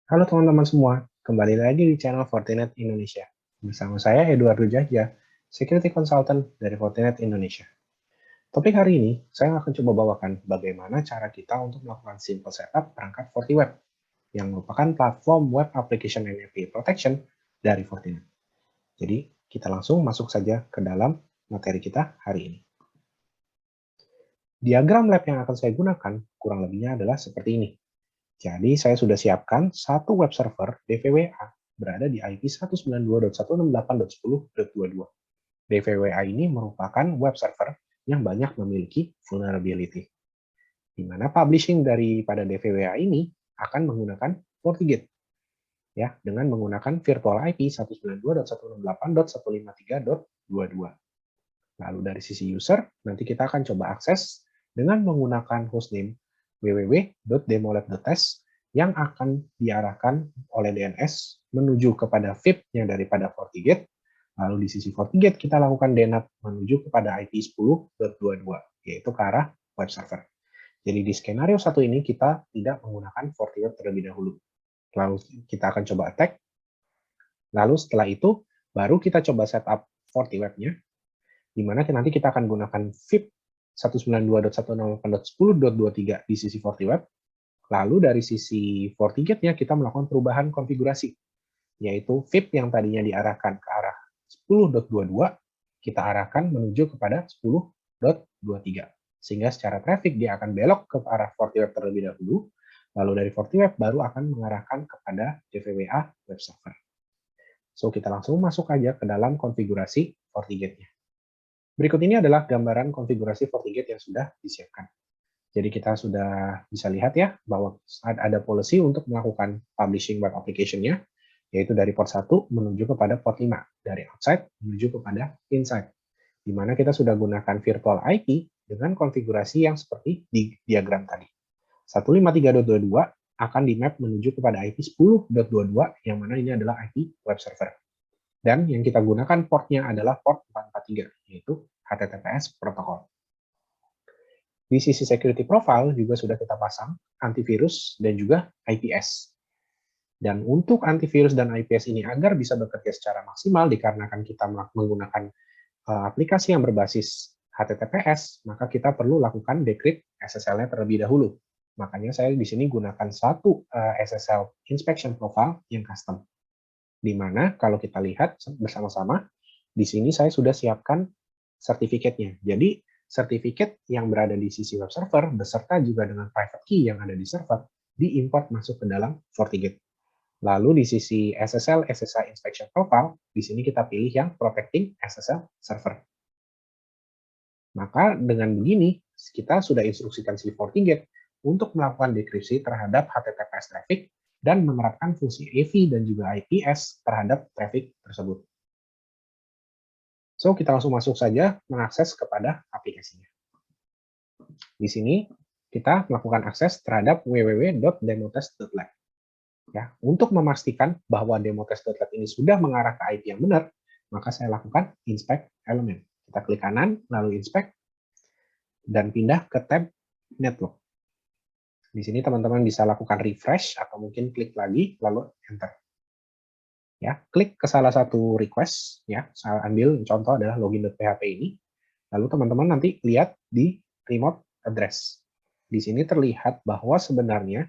Halo teman-teman semua, kembali lagi di channel Fortinet Indonesia. Bersama saya Eduardo Jahja, Security Consultant dari Fortinet Indonesia. Topik hari ini, saya akan coba bawakan bagaimana cara kita untuk melakukan simple setup perangkat FortiWeb, yang merupakan platform Web Application and API Protection dari Fortinet. Jadi, kita langsung masuk saja ke dalam materi kita hari ini. Diagram lab yang akan saya gunakan kurang lebihnya adalah seperti ini. Jadi saya sudah siapkan satu web server DVWA berada di IP 192.168.10.22. DVWA ini merupakan web server yang banyak memiliki vulnerability, di mana publishing daripada DVWA ini akan menggunakan FortiGate, ya, dengan menggunakan virtual IP 192.168.153.22. Lalu dari sisi user, nanti kita akan coba akses dengan menggunakan hostname www.demolab.test yang akan diarahkan oleh DNS menuju kepada VIP-nya daripada FortiGate. Lalu di sisi FortiGate kita lakukan DNAT menuju kepada IP 10.22, yaitu ke arah web server. Jadi di skenario satu ini kita tidak menggunakan FortiWeb terlebih dahulu. Lalu kita akan coba attack. Lalu setelah itu baru kita coba setup FortiWeb-nya, di mana nanti kita akan gunakan VIP 192.168.10.23 di sisi FortiWeb. Lalu dari sisi FortiGate-nya kita melakukan perubahan konfigurasi, yaitu VIP yang tadinya diarahkan ke arah 10.22, kita arahkan menuju kepada 10.23. Sehingga secara traffic dia akan belok ke arah FortiWeb terlebih dahulu, lalu dari FortiWeb baru akan mengarahkan kepada DVWA web server. So, kita langsung masuk aja ke dalam konfigurasi FortiGate-nya. Berikut ini adalah gambaran konfigurasi FortiGate yang sudah disiapkan. Jadi kita sudah bisa lihat ya, bahwa ada policy untuk melakukan publishing web application-nya, yaitu dari port 1 menuju kepada port 5, dari outside menuju kepada inside, di mana kita sudah gunakan virtual IP dengan konfigurasi yang seperti di diagram tadi. 153.22 akan di map menuju kepada IP 10.22, yang mana ini adalah IP web server. Dan yang kita gunakan portnya adalah port 443, yaitu HTTPS protokol. Di sisi security profile juga sudah kita pasang antivirus dan juga IPS. Dan untuk antivirus dan IPS ini agar bisa bekerja secara maksimal dikarenakan kita menggunakan aplikasi yang berbasis HTTPS, maka kita perlu lakukan decrypt SSL-nya terlebih dahulu. Makanya saya di sini gunakan satu SSL inspection profile yang custom. Di mana kalau kita lihat bersama-sama, di sini saya sudah siapkan sertifikatnya. Jadi, sertifikat yang berada di sisi web server beserta juga dengan private key yang ada di server diimport masuk ke dalam FortiGate. Lalu di sisi SSL inspection profile, di sini kita pilih yang protecting SSL server. Maka dengan begini, kita sudah instruksikan si FortiGate untuk melakukan dekripsi terhadap HTTPS traffic dan menerapkan fungsi AV dan juga IPS terhadap traffic tersebut. So, kita langsung masuk saja mengakses kepada aplikasinya. Di sini, kita melakukan akses terhadap www.demotest.lab. Ya, untuk memastikan bahwa demotest.lab ini sudah mengarah ke IP yang benar, maka saya lakukan inspect element. Kita klik kanan, lalu inspect, dan pindah ke tab network. Di sini teman-teman bisa lakukan refresh atau mungkin klik lagi lalu enter. Ya, klik ke salah satu request ya. Saya ambil contoh adalah login.php ini. Lalu teman-teman nanti lihat di remote address. Di sini terlihat bahwa sebenarnya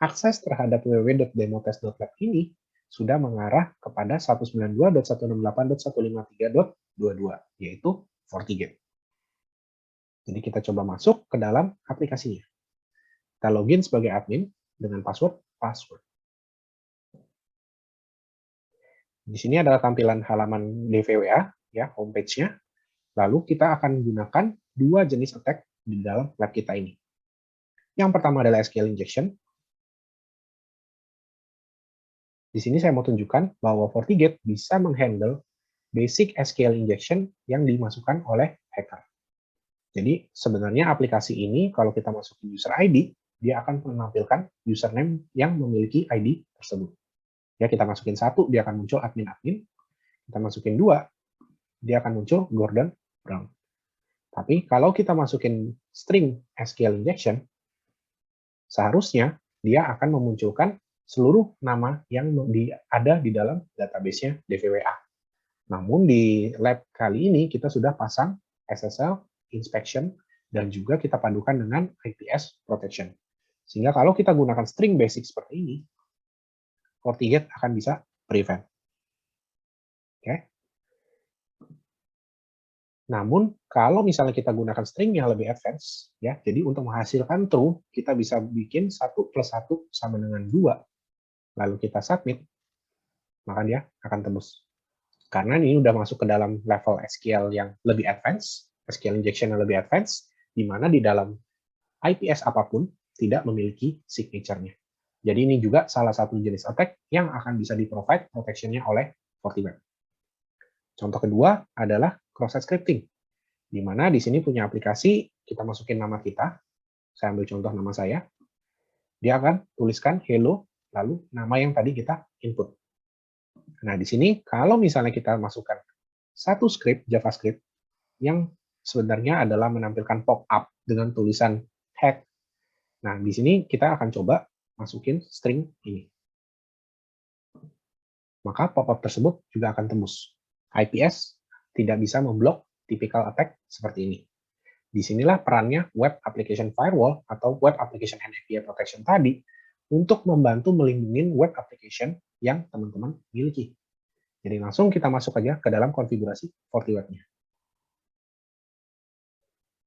akses terhadap www.demotest.lab ini sudah mengarah kepada 192.168.153.22 yaitu FortiGate. Jadi kita coba masuk ke dalam aplikasinya. Kita login sebagai admin dengan password. Di sini adalah tampilan halaman DVWA, ya, homepage-nya. Lalu kita akan gunakan dua jenis attack di dalam lab kita ini. Yang pertama adalah SQL injection. Di sini saya mau tunjukkan bahwa FortiGate bisa menghandle basic SQL injection yang dimasukkan oleh hacker. Jadi sebenarnya aplikasi ini kalau kita masukin user ID, dia akan menampilkan username yang memiliki ID tersebut. Ya, kita masukin 1, dia akan muncul admin-admin. Kita masukin 2, dia akan muncul Gordon Brown. Tapi kalau kita masukin string SQL injection, seharusnya dia akan memunculkan seluruh nama yang ada di dalam database-nya DVWA. Namun di lab kali ini kita sudah pasang SSL, inspection, dan juga kita padukan dengan IPS protection. Sehingga kalau kita gunakan string basic seperti ini, FortiGate akan bisa prevent. Oke. Namun, kalau misalnya kita gunakan string yang lebih advance, ya, jadi untuk menghasilkan true, kita bisa bikin 1 plus 1 sama dengan 2, lalu kita submit, maka dia akan tembus. Karena ini udah masuk ke dalam level SQL yang lebih advance, SQL injection yang lebih advance, di mana di dalam IPS apapun tidak memiliki signature-nya. Jadi ini juga salah satu jenis attack yang akan bisa di-provide protection-nya oleh FortiWeb. Contoh kedua adalah cross-site scripting, di mana di sini punya aplikasi, kita masukin nama kita, saya ambil contoh nama saya, dia akan tuliskan hello, lalu nama yang tadi kita input. Nah, di sini kalau misalnya kita masukkan satu script JavaScript yang sebenarnya adalah menampilkan pop-up dengan tulisan hack. Nah, di sini kita akan coba masukin string ini. Maka pop-up tersebut juga akan tembus. IPS tidak bisa memblok typical attack seperti ini. Disinilah perannya Web Application Firewall atau Web Application and API Protection tadi untuk membantu melindungi web application yang teman-teman miliki. Jadi langsung kita masuk aja ke dalam konfigurasi FortiWeb-nya.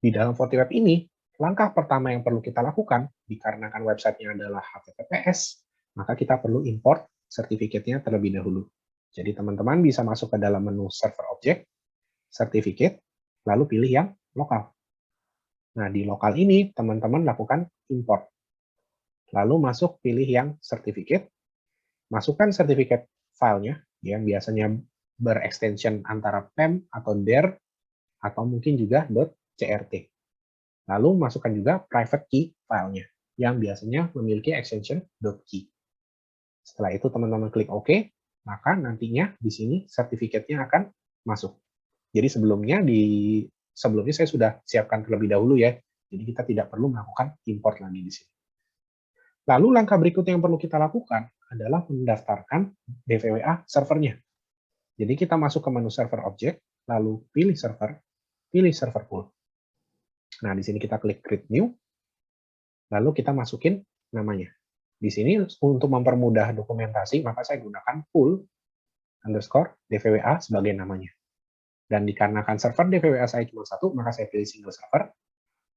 Di dalam FortiWeb ini, langkah pertama yang perlu kita lakukan, dikarenakan website-nya adalah HTTPS, maka kita perlu import sertifikatnya terlebih dahulu. Jadi teman-teman bisa masuk ke dalam menu Server Object, Certificate, lalu pilih yang lokal. Nah, di lokal ini, teman-teman lakukan import. Lalu masuk pilih yang Certificate, masukkan sertifikat filenya, yang biasanya berextension antara PEM atau DER, atau mungkin juga .crt. Lalu masukkan juga private key filenya, yang biasanya memiliki extension .key. Setelah itu teman-teman klik OK, maka nantinya di sini sertifikatnya akan masuk. Jadi sebelumnya saya sudah siapkan terlebih dahulu ya, jadi kita tidak perlu melakukan import lagi di sini. Lalu langkah berikutnya yang perlu kita lakukan adalah mendaftarkan DVWA servernya. Jadi kita masuk ke menu server object, lalu pilih server pool. Nah, di sini kita klik create new, lalu kita masukin namanya. Di sini untuk mempermudah dokumentasi, maka saya gunakan pool underscore DVWA sebagai namanya. Dan dikarenakan server DVWA saya cuma satu, maka saya pilih single server.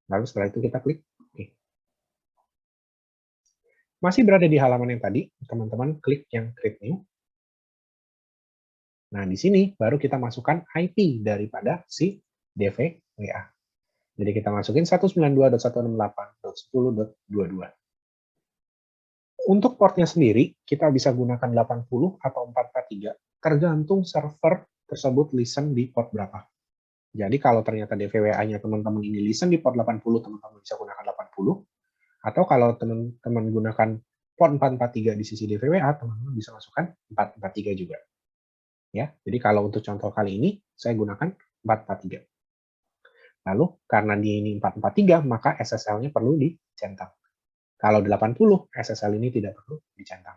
Lalu setelah itu kita klik OK. Masih berada di halaman yang tadi, teman-teman klik yang create new. Nah, di sini baru kita masukkan IP daripada si DVWA. Jadi kita masukin 192.168.10.22. Untuk portnya sendiri, kita bisa gunakan 80 atau 443, tergantung server tersebut listen di port berapa. Jadi kalau ternyata DVWA-nya teman-teman ini listen di port 80, teman-teman bisa gunakan 80. Atau kalau teman-teman gunakan port 443 di sisi DVWA, teman-teman bisa masukkan 443 juga. Ya, jadi kalau untuk contoh kali ini, saya gunakan 443. Lalu, karena di ini 443, maka SSL-nya perlu dicentang. Kalau 80, SSL ini tidak perlu dicentang.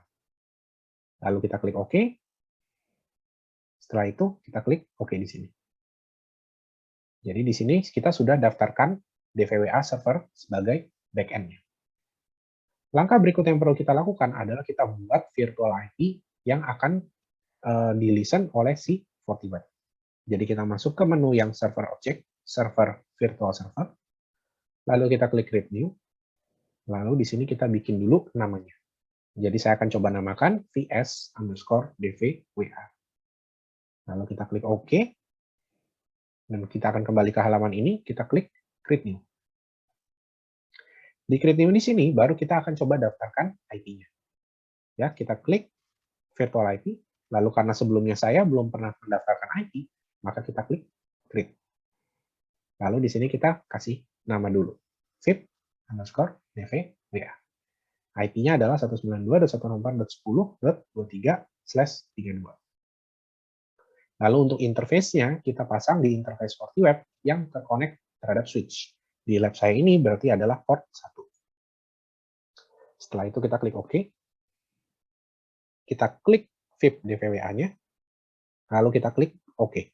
Lalu kita klik OK. Setelah itu, kita klik OK di sini. Jadi di sini kita sudah daftarkan DVWA server sebagai backend-nya. Langkah berikut yang perlu kita lakukan adalah kita buat virtual IP yang akan di-listen oleh si FortiWeb. Jadi kita masuk ke menu yang server object, server virtual server, lalu kita klik create new, lalu di sini kita bikin dulu namanya. Jadi saya akan coba namakan vs_dvwa. Lalu kita klik OK, dan kita akan kembali ke halaman ini, kita klik create new. Di create new di sini, baru kita akan coba daftarkan IP-nya. Ya, kita klik virtual IP, lalu karena sebelumnya saya belum pernah mendaftarkan IP, maka kita klik create. Lalu di sini kita kasih nama dulu, vip_dvwa. IP-nya adalah 192.168.10.23/32. Lalu untuk interface-nya, kita pasang di interface FortiWeb yang terkonek terhadap switch. Di lab saya ini berarti adalah port 1. Setelah itu kita klik OK. kita klik VIP DVWA-nya, lalu kita klik OK.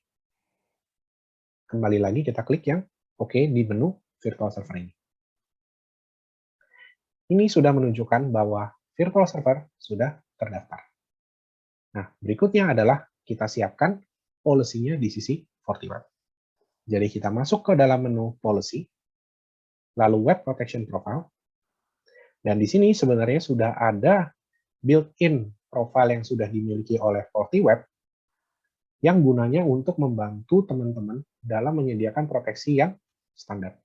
Kembali lagi kita klik yang OK di menu virtual server ini. Ini sudah menunjukkan bahwa virtual server sudah terdaftar. Nah, berikutnya adalah kita siapkan policy-nya di sisi FortiWeb. Jadi kita masuk ke dalam menu policy, lalu web protection profile, dan di sini sebenarnya sudah ada built-in profile yang sudah dimiliki oleh FortiWeb yang gunanya untuk membantu teman-teman dalam menyediakan proteksi yang standar.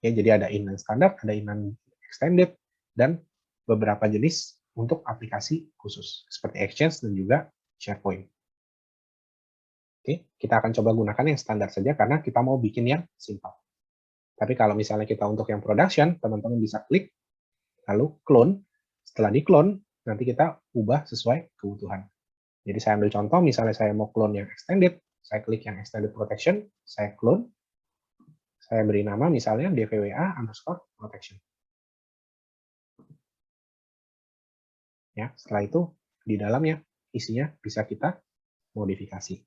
Ya, jadi ada inline standar, ada inline extended, dan beberapa jenis untuk aplikasi khusus seperti Exchange dan juga SharePoint. Oke, kita akan coba gunakan yang standar saja karena kita mau bikin yang simple. Tapi kalau misalnya kita untuk yang production, teman-teman bisa klik, lalu clone. Setelah di-clone, nanti kita ubah sesuai kebutuhan. Jadi saya ambil contoh, misalnya saya mau clone yang extended, saya klik yang extended protection, saya clone, saya beri nama misalnya DVWA_protection. Ya, setelah itu di dalamnya isinya bisa kita modifikasi.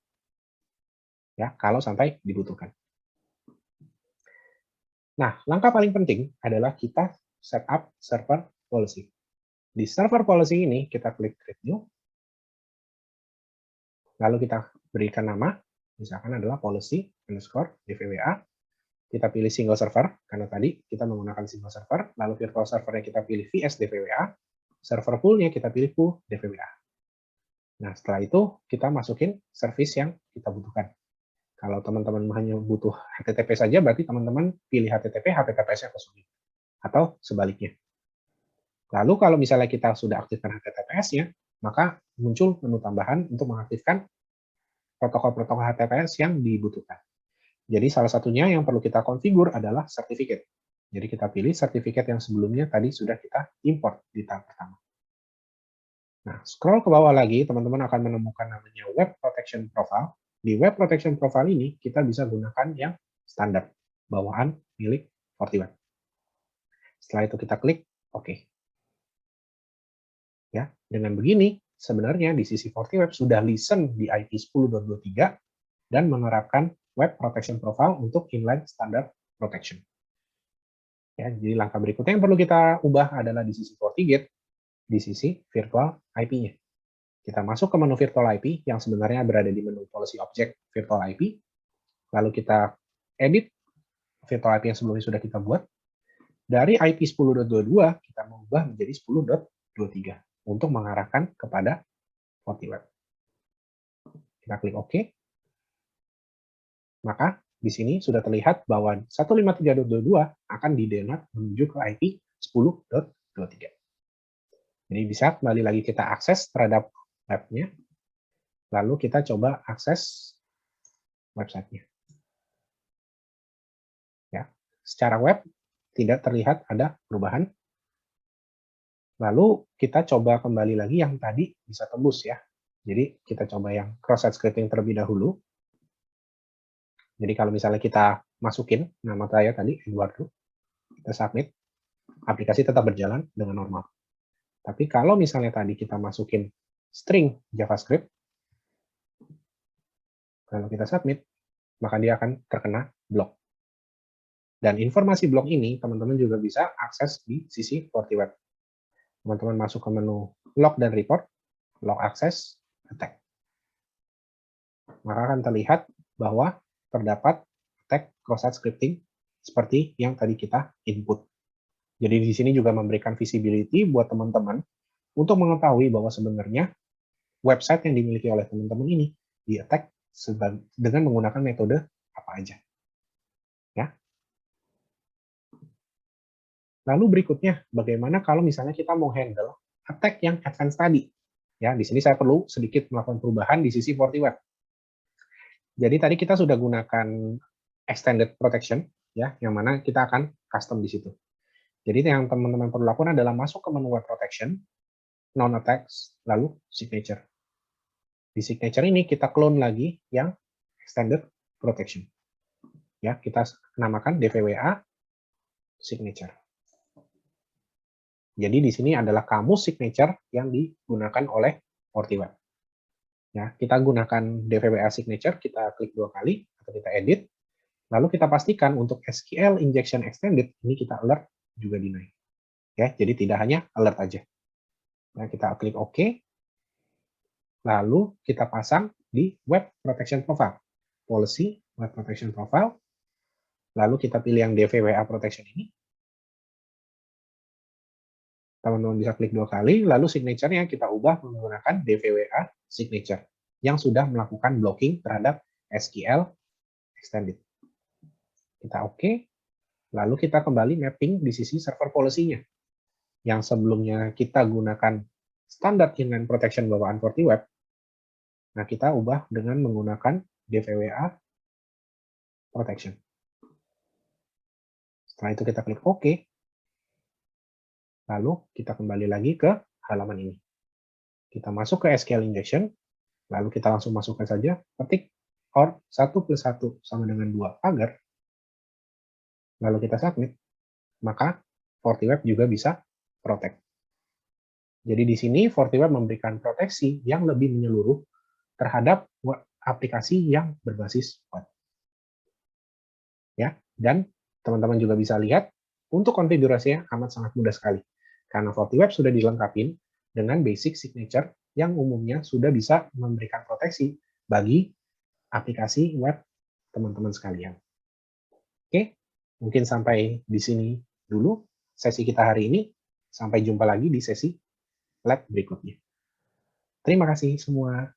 Ya, kalau sampai dibutuhkan. Nah, langkah paling penting adalah kita setup server policy. Di server policy ini kita klik create new, lalu kita berikan nama, misalkan adalah policy_DVWA. Kita pilih single server, karena tadi kita menggunakan single server, lalu virtual servernya kita pilih VS DVWA, server poolnya kita pilih pool DVWA. Nah, setelah itu kita masukin service yang kita butuhkan. Kalau teman-teman hanya butuh HTTP saja, berarti teman-teman pilih HTTP, HTTPS-nya kosong. Atau sebaliknya. Lalu kalau misalnya kita sudah aktifkan HTTPS-nya, maka muncul menu tambahan untuk mengaktifkan protokol-protokol HTTPS yang dibutuhkan. Jadi salah satunya yang perlu kita konfigur adalah sertifikat. Jadi kita pilih sertifikat yang sebelumnya tadi sudah kita import di tahap pertama. Nah, scroll ke bawah lagi, teman-teman akan menemukan namanya Web Protection Profile. Di Web Protection Profile ini, kita bisa gunakan yang standar, bawaan milik FortiWeb. Setelah itu kita klik OK. Ya, dengan begini, sebenarnya di sisi FortiWeb sudah listen di IP 10.23 dan menerapkan Web Protection Profile untuk inline standard protection. Ya, jadi langkah berikutnya yang perlu kita ubah adalah di sisi FortiGate, di sisi virtual IP-nya. Kita masuk ke menu virtual IP yang sebenarnya berada di menu policy object virtual IP, lalu kita edit virtual IP yang sebelumnya sudah kita buat. Dari IP 10.22 kita mengubah menjadi 10.23 untuk mengarahkan kepada FortiWeb. Kita klik OK. Maka di sini sudah terlihat bahwa 153.22 akan di-download menuju ke IP 10.23. Jadi bisa kembali lagi kita akses terhadap webnya, lalu kita coba akses websitenya. Ya, secara web tidak terlihat ada perubahan. Lalu kita coba kembali lagi yang tadi bisa tembus ya. Jadi kita coba yang cross-site scripting terlebih dahulu. Jadi kalau misalnya kita masukin nama saya tadi Eduardo, kita submit, aplikasi tetap berjalan dengan normal. Tapi kalau misalnya tadi kita masukin string JavaScript, kalau kita submit, maka dia akan terkena blok. Dan informasi blok ini, teman-teman juga bisa akses di sisi FortiWeb. Teman-teman masuk ke menu log dan report, log access, attack. Maka akan terlihat bahwa terdapat attack cross-site scripting seperti yang tadi kita input. Jadi di sini juga memberikan visibility buat teman-teman untuk mengetahui bahwa sebenarnya website yang dimiliki oleh teman-teman ini di-attack dengan menggunakan metode apa aja. Ya. Lalu berikutnya, bagaimana kalau misalnya kita mau handle attack yang advance tadi? Ya, di sini saya perlu sedikit melakukan perubahan di sisi FortiWeb. Jadi tadi kita sudah gunakan extended protection, ya, yang mana kita akan custom di situ. Jadi yang teman-teman perlu lakukan adalah masuk ke menu web protection, non-attacks, lalu signature. Di signature ini kita clone lagi yang extended protection. Ya, kita namakan DVWA signature. Jadi di sini adalah kamus signature yang digunakan oleh FortiWeb. Ya, kita gunakan DVWA signature, kita klik 2 kali, atau kita edit, lalu kita pastikan untuk SQL injection extended, ini kita alert juga deny. Ya, jadi tidak hanya alert aja. Nah, kita klik OK, lalu kita pasang di Web Protection Profile. Policy, Web Protection Profile, lalu kita pilih yang DVWA Protection ini. Teman-teman bisa klik 2 kali, lalu signature-nya kita ubah menggunakan DVWA signature yang sudah melakukan blocking terhadap SQL extended. Kita OK, lalu kita kembali mapping di sisi server policy-nya. Yang sebelumnya kita gunakan standar inline protection bawaan FortiWeb, nah kita ubah dengan menggunakan DVWA protection. Setelah itu kita klik OK, lalu kita kembali lagi ke halaman ini. Kita masuk ke SQL injection, lalu kita langsung masukkan saja, ketik OR 1 plus 1 sama dengan 2 pagar, lalu kita submit, maka FortiWeb juga bisa protect. Jadi di sini FortiWeb memberikan proteksi yang lebih menyeluruh terhadap aplikasi yang berbasis web. Ya, dan teman-teman juga bisa lihat untuk konfigurasinya amat sangat mudah sekali. Karena FortiWeb sudah dilengkapi dengan basic signature yang umumnya sudah bisa memberikan proteksi bagi aplikasi web teman-teman sekalian. Oke, mungkin sampai di sini dulu sesi kita hari ini. Sampai jumpa lagi di sesi lab berikutnya. Terima kasih semua.